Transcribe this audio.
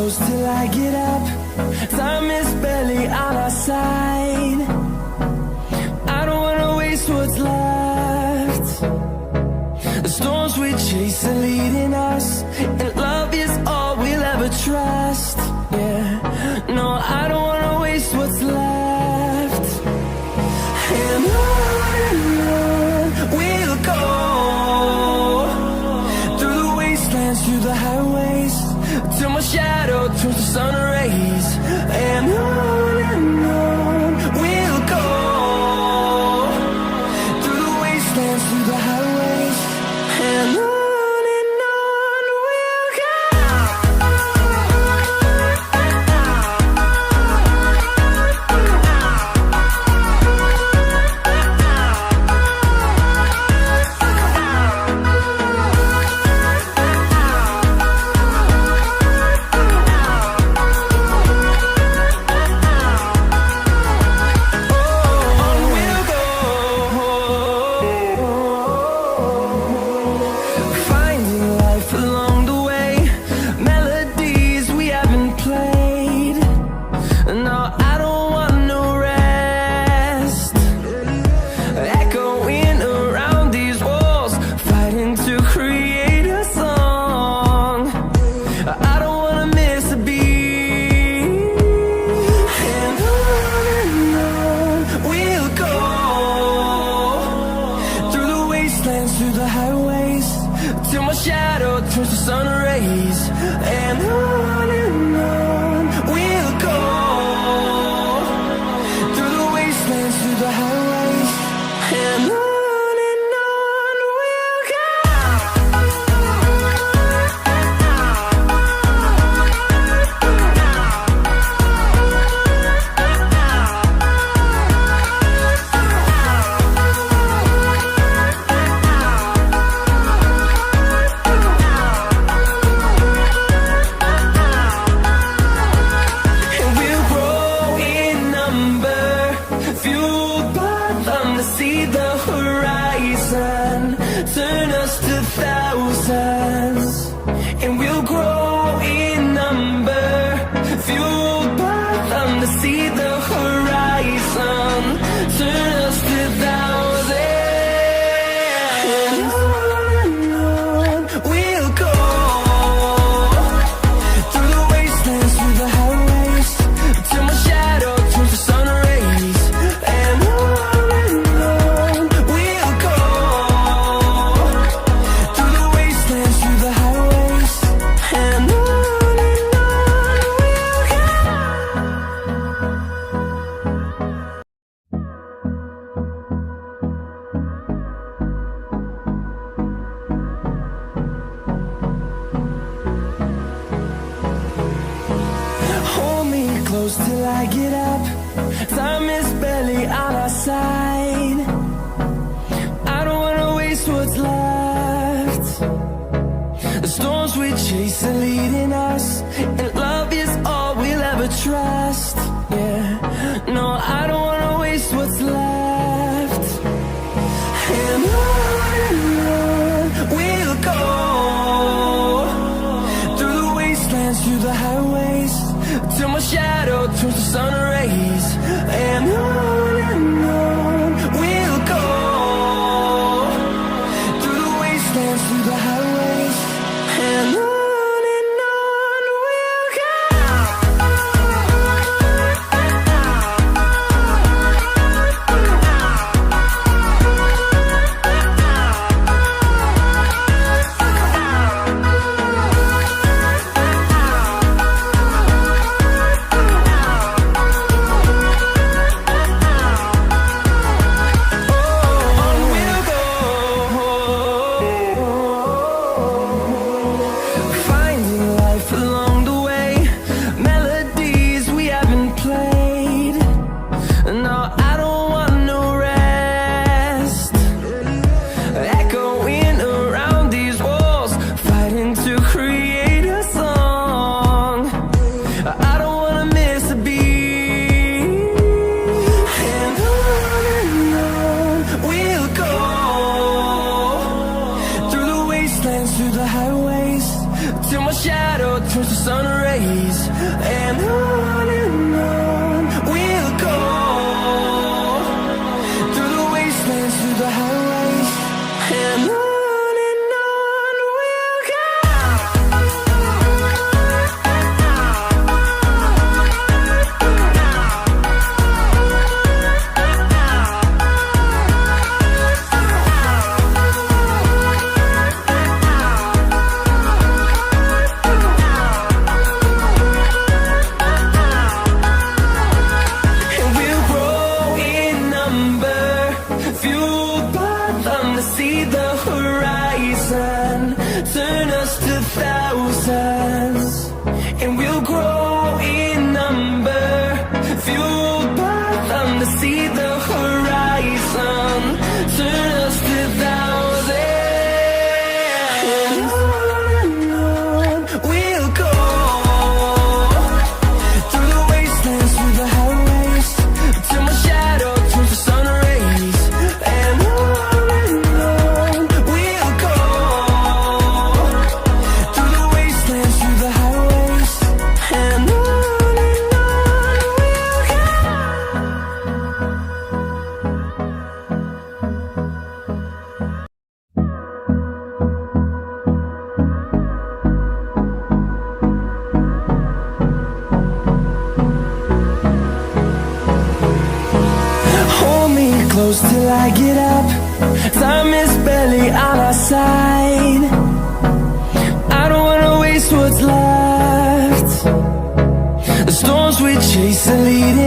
close till I get up. Time is barely on our side. I don't wanna waste what's left. The storms we chase are leading us, and love is all we'll ever trust. Yeah, no, I don't wanna waste what's left. And on we'll go, through the wastelands, through the highways, till my shadow turns to sun rays. And on we'll go, through the wastelands, through the highways, and on we'll go. Through the highways, till my shadow turns to sun rays. And on we'll go, through the wastelands, through the highways, and on we'll go. See the horizon, turn us to thousands, and we'll grow in number, fueled by them to see the horizon, turn us to thousands, and on we'll go, through the wastelands, through the highways, till my shadow turns to sun rays. And close till I get up. Time is barely on our side. I don't wanna waste what's left. The storms we chase are leading us, and love is all we'll ever trust. Yeah, no, I don't wanna waste what's left. And on we'll go, through the wastelands, through the highways, till my shadow turns to sun rays. And on we'll go, through the wastelands, through the highways, and on we'll go. close till I get up. Time is barely on our side. I don't wanna waste what's left. The storms we chase are leading